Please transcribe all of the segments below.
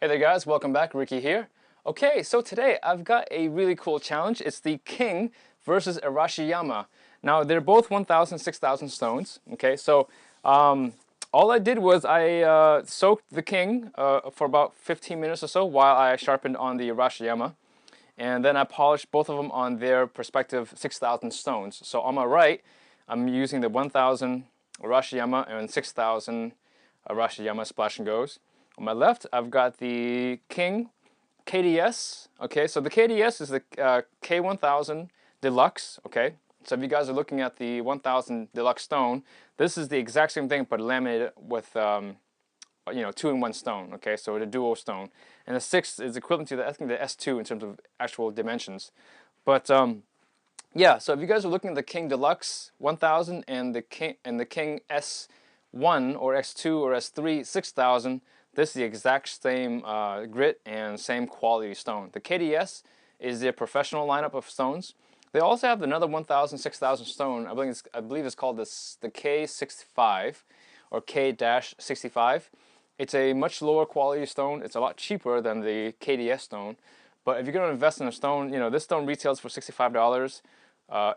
Hey there guys, welcome back, Ricky here. Okay, so today I've got a really cool challenge. It's the King versus Arashiyama. Now they're both 1,000, 6,000 stones. Okay, so all I did was I soaked the King for about 15 minutes or so while I sharpened on the Arashiyama. And then I polished both of them on their respective 6,000 stones. So on my right, I'm using the 1,000 Arashiyama and 6,000 Arashiyama Splash and Goes. On my left, I've got the King KDS. Okay, so the KDS is the K1000 Deluxe. Okay, so if you guys are looking at the 1000 Deluxe stone, this is the exact same thing but laminated with two-in-one stone. Okay, so the dual stone, and the 6 is equivalent to the, I think, the S2 in terms of actual dimensions. But yeah, so if you guys are looking at the King Deluxe 1000 and the King S1 or S2 or S3 6000, this is the exact same grit and same quality stone. The KDS is their professional lineup of stones. They also have another 1,000, 6,000 stone. I believe it's called the K65 or K-65. It's a much lower quality stone. It's a lot cheaper than the KDS stone. But if you're going to invest in a stone, this stone retails for $65.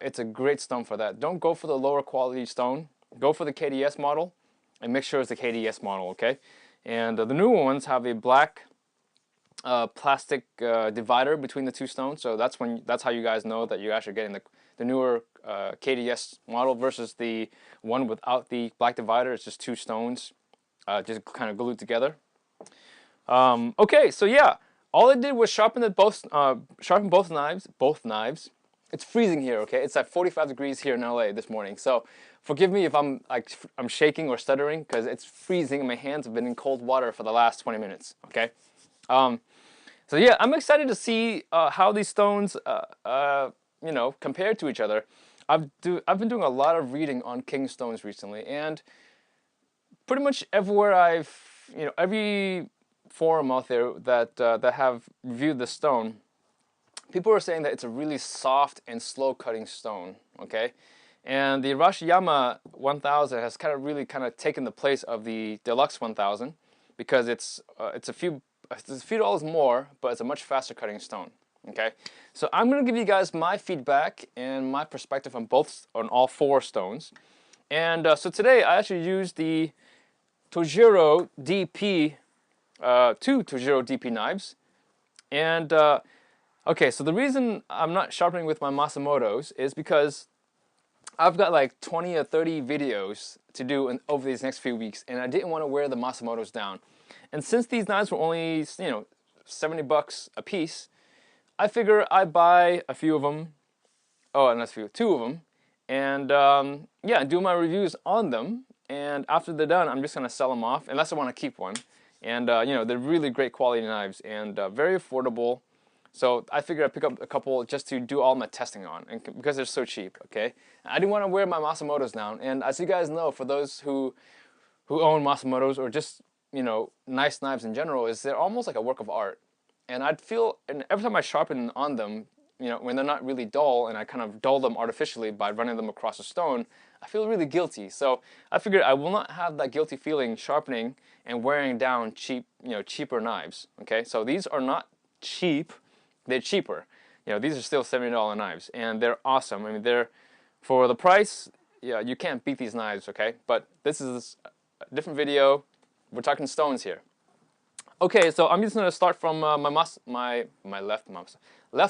It's a great stone for that. Don't go for the lower quality stone. Go for the KDS model and make sure it's the KDS model, okay? And the newer ones have a black plastic divider between the two stones, so that's how you guys know that you're actually getting the newer KDS model versus the one without the black divider. It's just two stones just kind of glued together. Okay, so yeah, all I did was sharpen both knives. It's freezing here, okay? It's at 45 degrees here in LA this morning, so forgive me if I'm shaking or stuttering because it's freezing and my hands have been in cold water for the last 20 minutes, okay? So yeah, I'm excited to see how these stones, compare to each other. I've been doing a lot of reading on king stones recently, and pretty much everywhere every forum out there that have reviewed the stone, people are saying that it's a really soft and slow cutting stone, okay? And the Arashiyama 1000 has really taken the place of the Deluxe 1000 because it's a few dollars more, but it's a much faster cutting stone, okay? So I'm going to give you guys my feedback and my perspective on all four stones. And so today I actually used the Tojiro DP, two Tojiro DP knives. And okay, so the reason I'm not sharpening with my Masamotos is because I've got like 20 or 30 videos to do over these next few weeks, and I didn't want to wear the Masamotos down. And since these knives were only, $70 a piece, I figure I'd buy a few of them. Oh, not a few, two of them, and yeah, do my reviews on them. And after they're done, I'm just gonna sell them off, unless I want to keep one. And they're really great quality knives and very affordable. So I figured I'd pick up a couple just to do all my testing on, and because they're so cheap, okay? I didn't want to wear my Masamotos down, and as you guys know, for those who own Masamotos or just, nice knives in general, is they're almost like a work of art. And and every time I sharpen on them, when they're not really dull, and I kind of dull them artificially by running them across a stone, I feel really guilty. So I figured I will not have that guilty feeling sharpening and wearing down cheaper knives, okay? So these are not cheap. They're cheaper. These are still $70 knives, and they're awesome. I mean, they're, for the price, yeah, you can't beat these knives, okay? But this is a different video. We're talking stones here. Okay, so I'm just gonna start from my left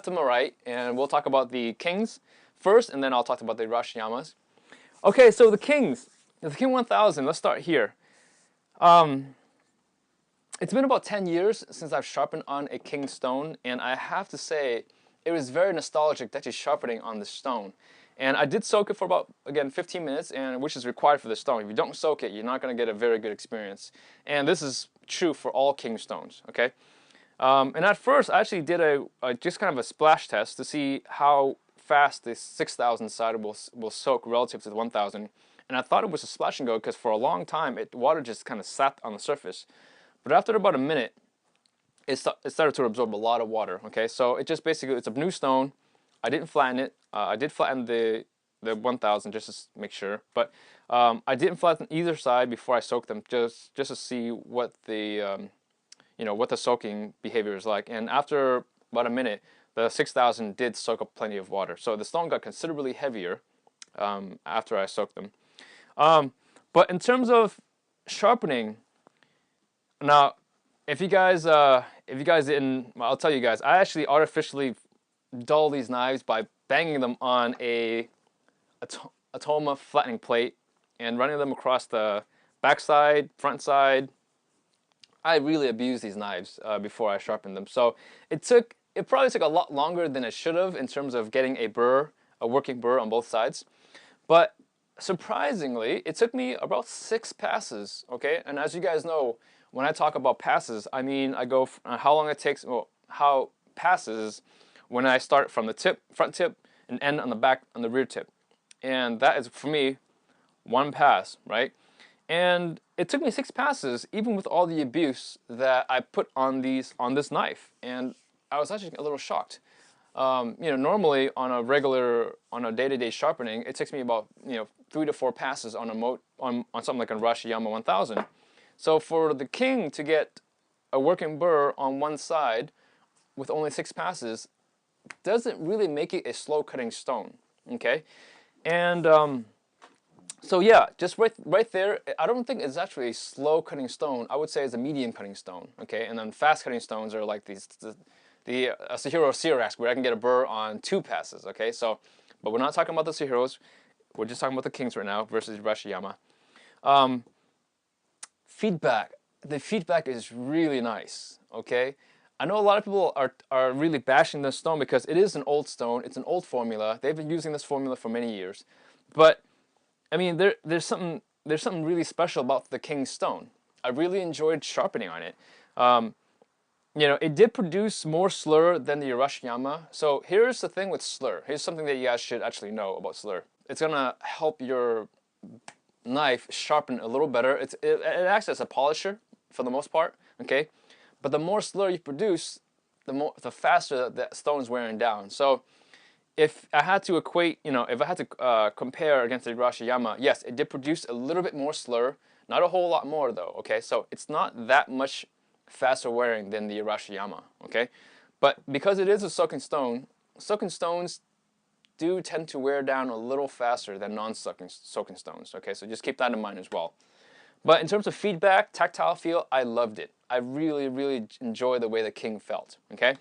to my right, and we'll talk about the Kings first, and then I'll talk about the Arashiyamas. Okay, so the King 1000. Let's start here. It's been about 10 years since I've sharpened on a king stone, and I have to say it was very nostalgic that you're sharpening on the stone. And I did soak it for about, again, 15 minutes, which is required for the stone. If you don't soak it, you're not going to get a very good experience. And this is true for all king stones, okay? And at first, I actually did just kind of a splash test to see how fast the 6,000 side will soak relative to the 1,000. And I thought it was a splash and go because for a long time, water just kind of sat on the surface. But after about a minute, it started to absorb a lot of water, okay? So it just basically, it's a new stone. I didn't flatten it. I did flatten the 1,000 just to make sure. But I didn't flatten either side before I soaked them just to see what the, what the soaking behavior is like. And after about a minute, the 6,000 did soak up plenty of water. So the stone got considerably heavier after I soaked them. But in terms of sharpening, now, if you guys didn't, well, I'll tell you guys, I actually artificially dull these knives by banging them on a Atoma flattening plate and running them across the backside, front side. I really abused these knives before I sharpened them. So it probably took a lot longer than it should have in terms of getting a working burr on both sides. But surprisingly, it took me about 6 passes, okay? And as you guys know, when I talk about passes, I mean I go how long it takes, well, how passes when I start from the tip, front tip, and end on the rear tip. And that is, for me, 1 pass, right? And it took me 6 passes, even with all the abuse that I put on this knife. And I was actually a little shocked. Normally on a day-to-day sharpening, it takes me about 3 to 4 passes on something like a Arashiyama 1000. So for the King to get a working burr on one side with only 6 passes doesn't really make it a slow cutting stone, okay? And so yeah, just right there, I don't think it's actually a slow cutting stone. I would say it's a medium cutting stone, okay? And then fast cutting stones are like the Sahiro Syrax, where I can get a burr on 2 passes, okay? So, but we're not talking about the Sahiros. We're just talking about the Kings right now versus Arashiyama. Feedback. The feedback is really nice, okay? I know a lot of people are really bashing this stone because it is an old stone. It's an old formula. They've been using this formula for many years. But, I mean, there's something really special about the King stone. I really enjoyed sharpening on it. It did produce more slur than the Arashiyama. So here's the thing with slur. Here's something that you guys should actually know about slur. It's going to help your knife sharpen a little better. It acts as a polisher for the most part, okay? But the more slur you produce, the faster the stone's wearing down. So if I had to compare against the Arashiyama, yes, it did produce a little bit more slur, not a whole lot more though, okay? So it's not that much faster wearing than the Arashiyama, okay? But because it is a soaking stone, soaking stones do tend to wear down a little faster than non-soaking stones, okay? So just keep that in mind as well. But in terms of feedback, tactile feel, I loved it. I really, really enjoy the way the King felt, okay?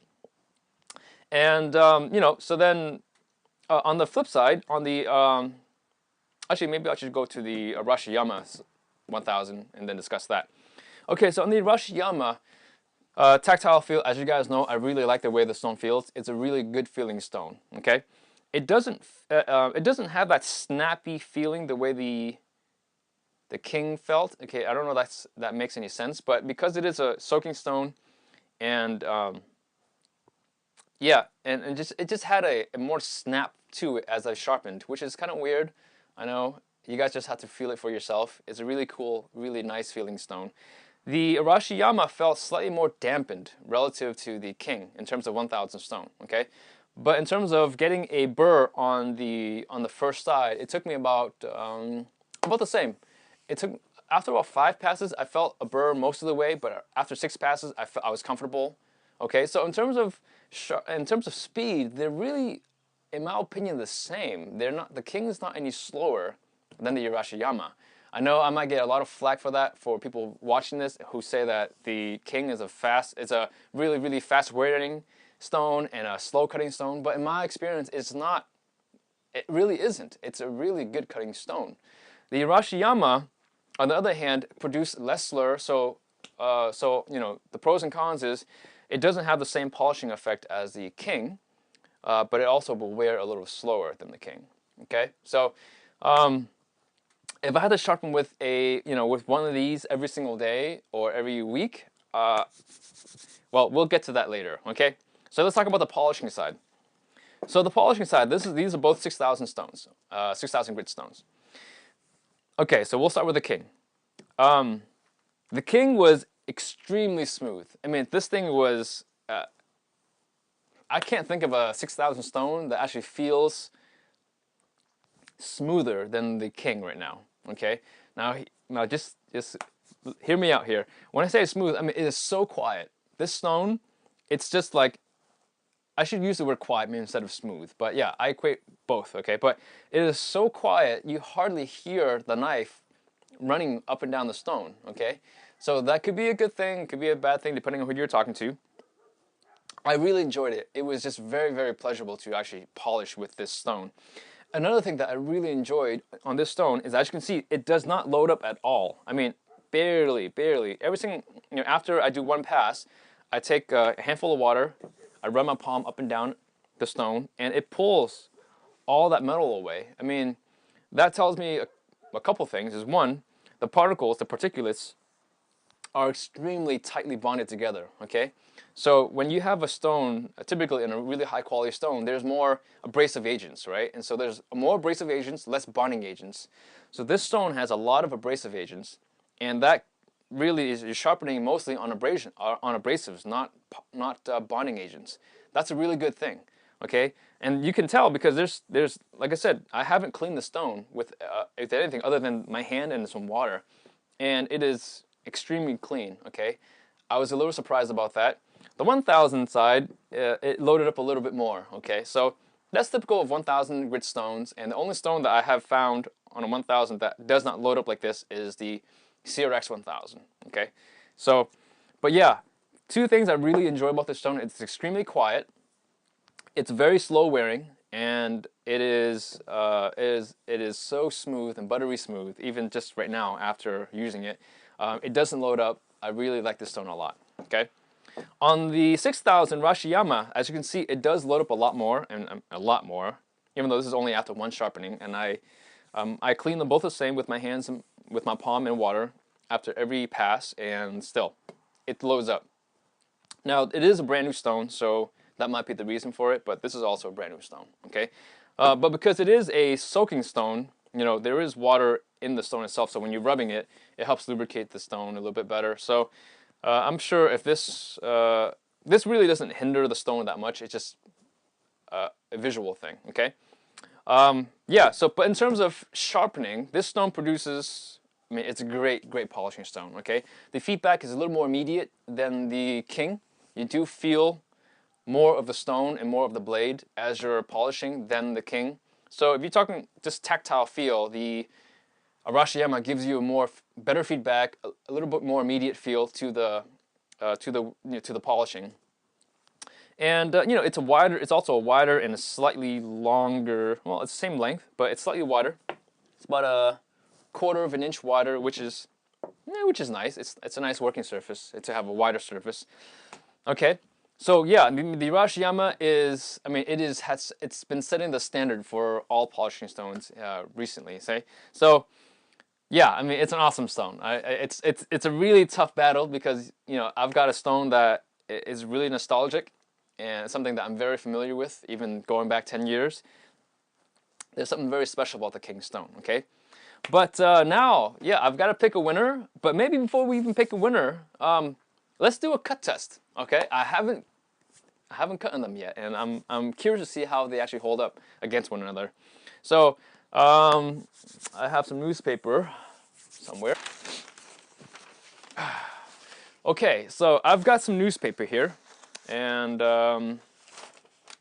And, so then on the flip side, on the, actually maybe I should go to the Arashiyama 1000 and then discuss that. Okay, so on the Arashiyama tactile feel, as you guys know, I really like the way the stone feels. It's a really good feeling stone, okay? It doesn't have that snappy feeling the way the King felt. Okay, I don't know if that makes any sense, but because it is a soaking stone, and yeah, and it just had a more snap to it as I sharpened, which is kind of weird. I know you guys just have to feel it for yourself. It's a really cool, really nice feeling stone. The Arashiyama felt slightly more dampened relative to the King in terms of 1000 stone. Okay. But in terms of getting a burr on the first side, it took me about the same. It took after about 5 passes, I felt a burr most of the way, but after 6 passes, I was comfortable. Okay, so in terms of speed, they're really, in my opinion, the same. The King is not any slower than the Arashiyama. I know I might get a lot of flack for that for people watching this who say that the King is a really, really fast wearing stone and a slow cutting stone, but in my experience it's not. It really isn't. It's a really good cutting stone. The Arashiyama, on the other hand, produced less slur, so the pros and cons is it doesn't have the same polishing effect as the King, but it also will wear a little slower than the King. Okay, so if I had to sharpen with with one of these every single day or every week, well, we'll get to that later. Okay. So let's talk about the polishing side. So the polishing side, these are both 6,000 stones, 6,000 grit stones. Okay, so we'll start with the King. The King was extremely smooth. I mean, this thing was, I can't think of a 6,000 stone that actually feels smoother than the King right now. Okay, now just hear me out here. When I say smooth, I mean it is so quiet. this stone, it's just like, I should use the word quiet maybe instead of smooth, but yeah, I equate both, okay? But it is so quiet, you hardly hear the knife running up and down the stone, okay? So that could be a good thing, could be a bad thing, depending on who you're talking to. I really enjoyed it. It was just very, very pleasurable to actually polish with this stone. Another thing that I really enjoyed on this stone is, as you can see, it does not load up at all. I mean, barely, barely. Every single, after I do one pass, I take a handful of water, I run my palm up and down the stone, and it pulls all that metal away. I mean, that tells me a couple things. Is one, the particles, the particulates, are extremely tightly bonded together, okay? So when you have a stone, typically in a really high quality stone, there's more abrasive agents, right? And so there's more abrasive agents, less bonding agents. So this stone has a lot of abrasive agents, and that really is, you're sharpening mostly on abrasives, not bonding agents. That's a really good thing, okay? And you can tell because there's like I said, I haven't cleaned the stone with anything other than my hand and some water, and it is extremely clean, okay? I was a little surprised about that. The 1000 side, it loaded up a little bit more, okay? So that's typical of 1000 grit stones, and the only stone that I have found on a 1000 that does not load up like this is the CRX 1000, okay? So, but yeah, two things I really enjoy about this stone: it's extremely quiet, it's very slow wearing, and it is so smooth and buttery smooth, even just right now after using it. It doesn't load up. I really like this stone a lot, okay? On the 6000 Arashiyama, as you can see, it does load up a lot more, and a lot more, even though this is only after one sharpening, and I clean them both the same with my hands and with my palm in water after every pass, and still, it loads up. Now, it is a brand new stone, so that might be the reason for it, but this is also a brand new stone, okay? But because it is a soaking stone, there is water in the stone itself, so when you're rubbing it, it helps lubricate the stone a little bit better. So I'm sure if this really doesn't hinder the stone that much, it's just a visual thing, okay? Yeah, so but in terms of sharpening, this stone produces, I mean, it's a great polishing stone, okay? The feedback is a little more immediate than the King. You do feel more of the stone and more of the blade as you're polishing than the King. So if you're talking just tactile feel, the Arashiyama gives you a better feedback, a little bit more immediate feel to the polishing. And it's also a wider and a slightly longer. Well, it's the same length, but it's slightly wider. It's about a 1/4 of an inch wider, which is nice. It's a nice working surface to have a wider surface. Okay. So yeah, the Arashiyama is, I mean, it's been setting the standard for all polishing stones recently. So yeah, I mean, it's an awesome stone. It's a really tough battle because I've got a stone that is really nostalgic and something that I'm very familiar with, even going back 10 years. There's something very special about the King stone. Okay, but now, yeah, I've got to pick a winner. But maybe before we even pick a winner, let's do a cut test. Okay, I haven't cut on them yet, and I'm curious to see how they actually hold up against one another. So I have some newspaper somewhere. Okay, so I've got some newspaper here, and I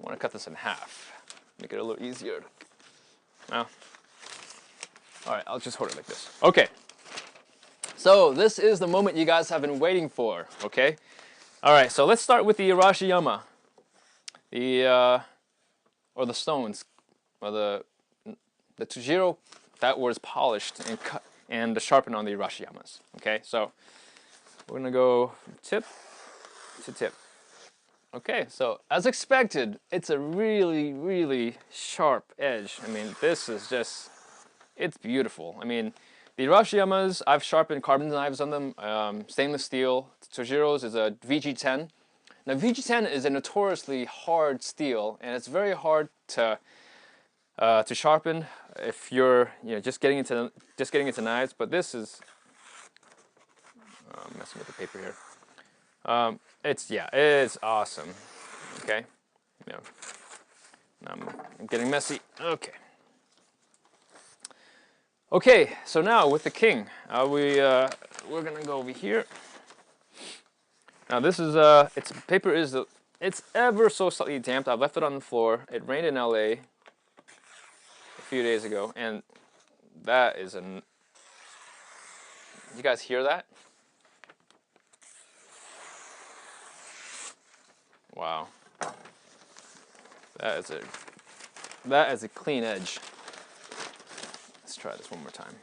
want to cut this in half, make it a little easier. Now, all right, I'll just hold it like this. Okay. So this is the moment you guys have been waiting for, okay? All right, so let's start with the Arashiyama, or the stones, or the Tujiro that was polished and cut and sharpened on the Arashiyamas. Okay, so we're gonna go from tip to tip. Okay, so as expected, it's a really sharp edge. I mean, this is just, it's beautiful. I mean, the Arashiyamas, I've sharpened carbon knives on them, stainless steel. Tojiro's is a VG10. Now VG10 is a notoriously hard steel, and it's very hard to sharpen if you're just getting into knives. But this is messing with the paper here. It's awesome. Okay, I'm getting messy. Okay. Okay, so now with the King, we're gonna go over here. Now this is its paper is it's ever so slightly damp. I left it on the floor. It rained in LA a few days ago, and that is an. You guys hear that? Wow. That is a clean edge. Let's try this one more time.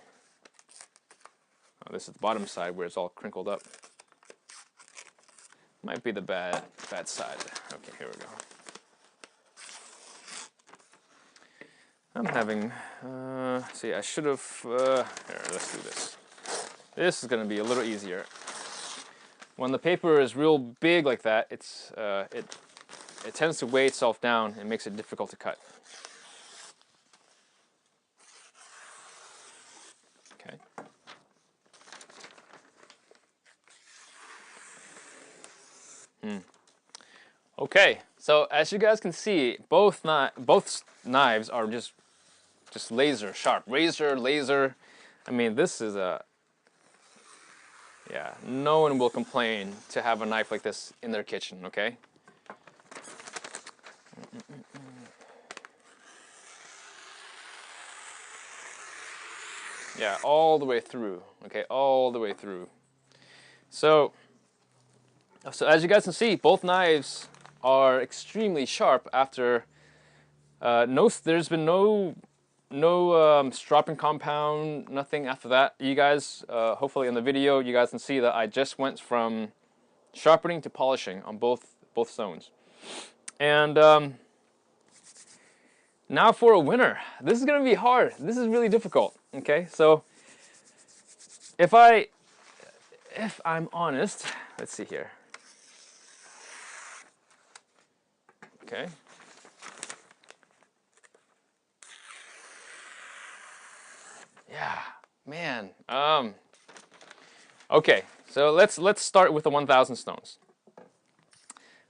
Oh, this is the bottom side where it's all crinkled up. Might be the bad side. Okay, here we go. I'm having, see, I should have, here, let's do this. This is going to be a little easier. When the paper is real big like that, it tends to weigh itself down and makes it difficult to cut. Okay. Okay, so as you guys can see, both knives are just laser sharp, razor, laser. I mean, this is yeah, no one will complain to have a knife like this in their kitchen, okay? Yeah, all the way through, okay, all the way through. So as you guys can see, both knives are extremely sharp after there's been no stropping compound, nothing after that. You guys, hopefully in the video, you guys can see that I just went from sharpening to polishing on both stones. And now for a winner. This is gonna be hard. This is really difficult. Okay, so if I'm honest, let's see here. Okay. Yeah, man. Okay, so let's start with the 1,000 stones.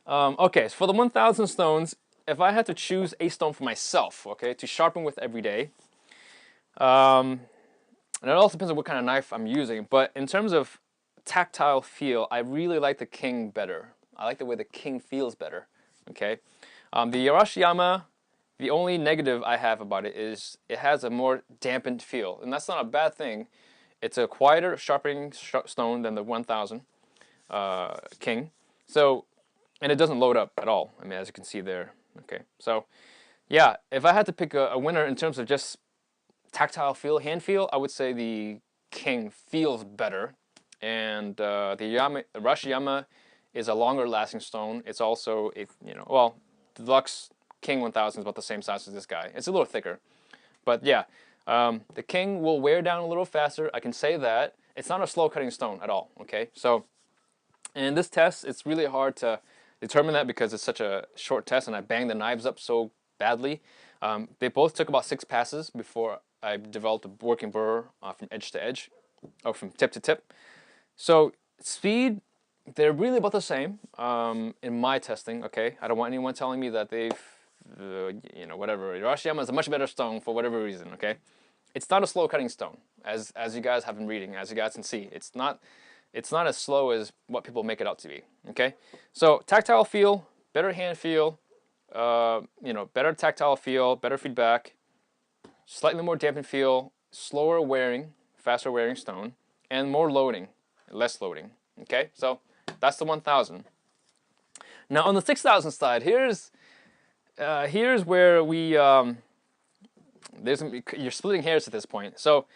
Okay, so for the 1,000 stones, if I had to choose a stone for myself, okay, to sharpen with every day, and it also depends on what kind of knife I'm using, but in terms of tactile feel, I really like the King better. I like the way the King feels better, okay? The Arashiyama, the only negative I have about it is it has a more dampened feel, and that's not a bad thing. It's a quieter sharpening stone than the 1,000 King, so, and it doesn't load up at all. I mean, as you can see there. Okay, so yeah, if I had to pick a winner in terms of just tactile feel, hand feel, I would say the King feels better, and the Arashiyama is a longer lasting stone. It's also well, the Deluxe King 1000 is about the same size as this guy. It's a little thicker, but yeah, the King will wear down a little faster. I can say that. It's not a slow cutting stone at all. Okay, so in this test, it's really hard to determine that because it's such a short test and I banged the knives up so badly. They both took about 6 passes before I developed a working burr from edge to edge, or from tip to tip. So speed, they're really about the same in my testing. Okay, I don't want anyone telling me that they've, whatever. Arashiyama is a much better stone for whatever reason. Okay, it's not a slow cutting stone, as you guys have been reading, as you guys can see. It's not as slow as what people make it out to be. Okay, so tactile feel, better hand feel, better tactile feel, better feedback, slightly more dampened feel, slower wearing, faster wearing stone, and more loading, less loading. Okay, so that's the 1,000. Now on the 6,000 side, here's where we you're splitting hairs at this point. So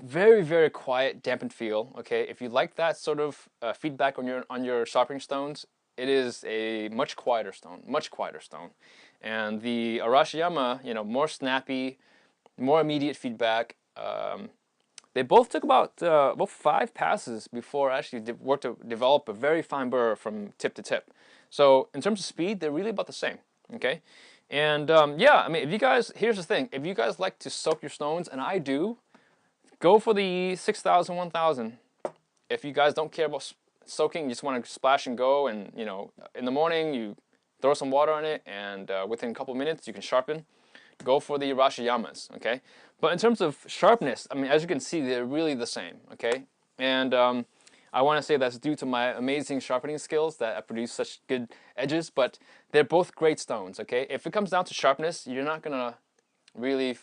very, very quiet, dampened feel. Okay, if you like that sort of feedback on your sharpening stones, it is a much quieter stone, And the Arashiyama, more snappy, more immediate feedback. They both took about 5 passes before I actually worked to develop a very fine burr from tip to tip. So in terms of speed, they're really about the same. Okay, and yeah, I mean, if you guys, here's the thing: if you guys like to soak your stones, and I do, go for the 6,000, 1,000. If you guys don't care about soaking, you just want to splash and go, and in the morning you throw some water on it, and within a couple minutes you can sharpen. Go for the Arashiyamas, okay? But in terms of sharpness, I mean, as you can see, they're really the same, okay? And I want to say that's due to my amazing sharpening skills that I produce such good edges, but they're both great stones, okay? If it comes down to sharpness, you're not gonna really,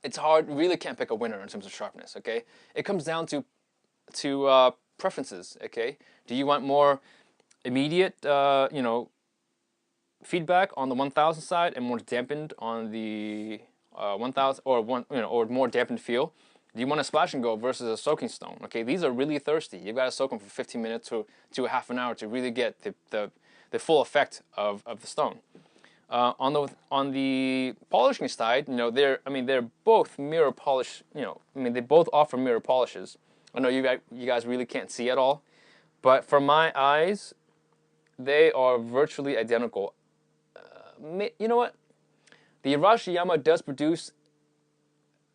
it's hard, you really can't pick a winner in terms of sharpness, okay? It comes down to preferences, okay? Do you want more immediate, you know, feedback on the 1000 side and more dampened on the 1000, or or more dampened feel? Do you want a splash and go versus a soaking stone? Okay, these are really thirsty. You've got to soak them for 15 minutes to a half an hour to really get the full effect of the stone. On the polishing side, you know, they're both mirror polish. You know, I mean, they both offer mirror polishes. I know you guys really can't see at all, but for my eyes, they are virtually identical. You know what? The Arashiyama does produce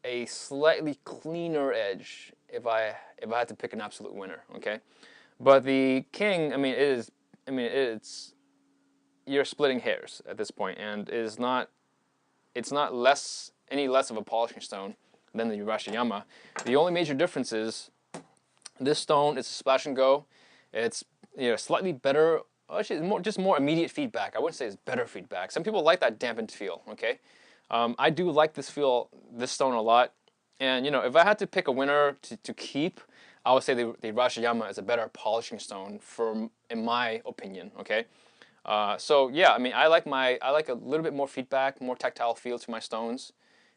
a slightly cleaner edge if I had to pick an absolute winner, okay? But the King, I mean, it's you're splitting hairs at this point, and it's not any less of a polishing stone than the Arashiyama. The only major difference is this stone is a splash and go. It's, you know, slightly better. Actually, just more immediate feedback. I wouldn't say it's better feedback. Some people like that dampened feel, okay? I do like this stone a lot. And, you know, if I had to pick a winner to keep, I would say the Arashiyama is a better polishing stone in my opinion, okay? So yeah, I mean, I like a little bit more feedback, more tactile feel to my stones.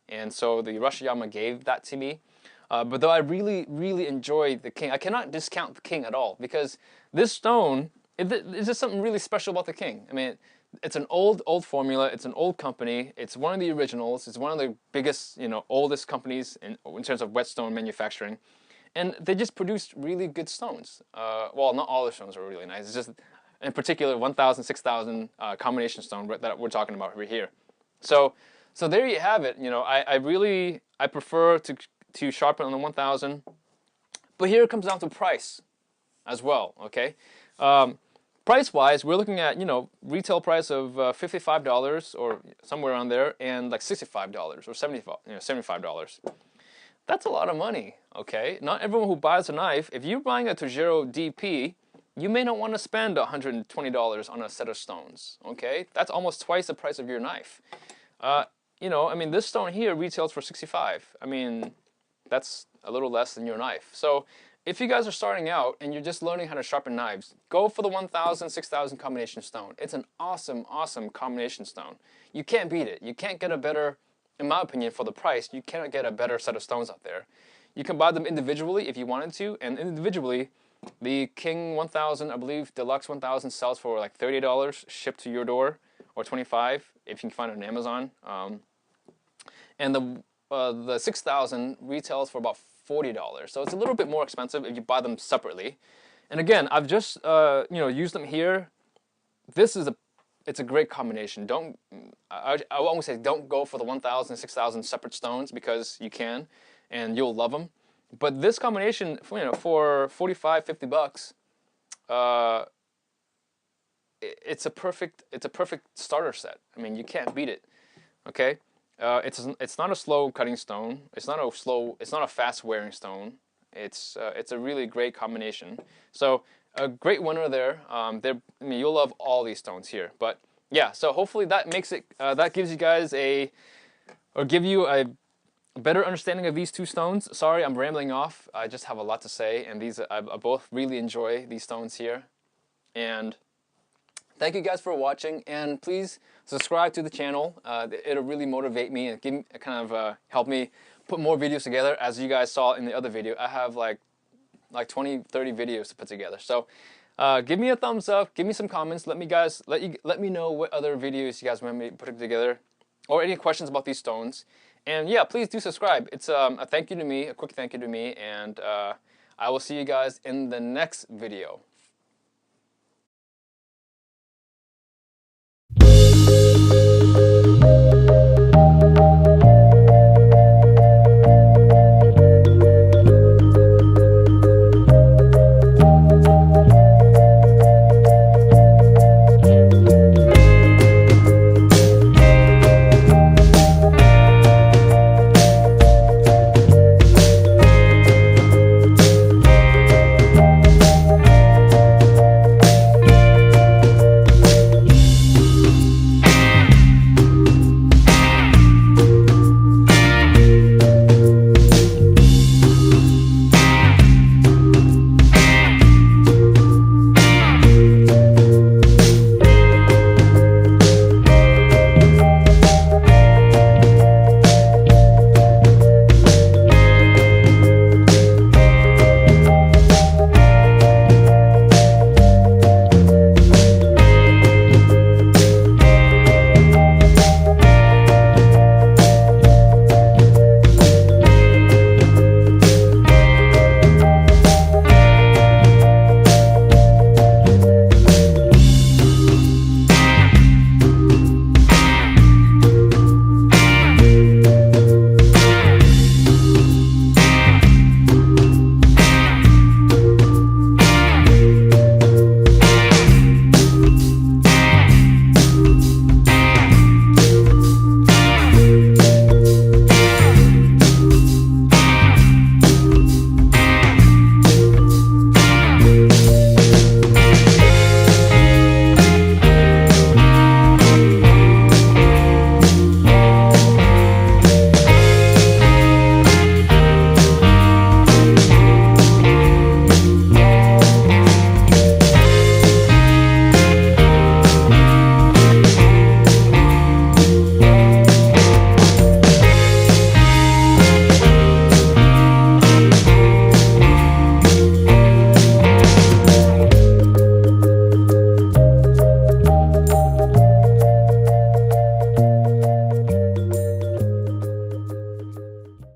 And so the Arashiyama gave that to me. But though I really, really enjoy the King, I cannot discount the King at all, because this stone, it's just something really special about the King. I mean, it's an old formula. It's an old company. It's one of the originals. It's one of the biggest, you know, oldest companies in terms of whetstone manufacturing, and they just produced really good stones. Well, not all the stones are really nice. It's just, in particular, 1000, 6000 combination stone that we're talking about right here. So there you have it. You know, I prefer to sharpen on the 1000, but here it comes down to price as well. Okay. Price-wise, we're looking at, you know, retail price of $55 or somewhere around there, and like $65 or $75. That's a lot of money, okay? Not everyone who buys a knife, if you're buying a Tojiro DP, you may not want to spend $120 on a set of stones, okay? That's almost twice the price of your knife. You know, I mean, this stone here retails for $65. I mean, that's a little less than your knife. So if you guys are starting out and you're just learning how to sharpen knives, go for the 1000, 6000 combination stone. It's an awesome, awesome combination stone. You can't beat it. You can't get a better, in my opinion, for the price, you cannot get a better set of stones out there. You can buy them individually if you wanted to, and individually, the King 1000, I believe Deluxe 1000 sells for like $30 shipped to your door, or $25 if you can find it on Amazon. And the 6000 retails for about $40, so it's a little bit more expensive if you buy them separately. And again, I've just you know, used them here. It's a great combination. I always say don't go for the 1000, 6000 separate stones, because you can, and you'll love them. But this combination, you know, for $45, $50, it's a perfect starter set. I mean, you can't beat it. Okay. It's not a slow cutting stone. It's not a fast wearing stone. It's a really great combination. So a great winner there. I mean, you'll love all these stones here. But yeah, so hopefully that makes it that gives you guys give you a better understanding of these two stones. Sorry, I'm rambling off. I just have a lot to say, and I both really enjoy these stones here. And thank you guys for watching, and please subscribe to the channel. It'll really motivate me and help me put more videos together. As you guys saw in the other video, I have like 20, 30 videos to put together. So give me a thumbs up, give me some comments. Let me know what other videos you guys want me putting together, or any questions about these stones. And yeah, please do subscribe. It's a thank you to me, a quick thank you to me, and I will see you guys in the next video.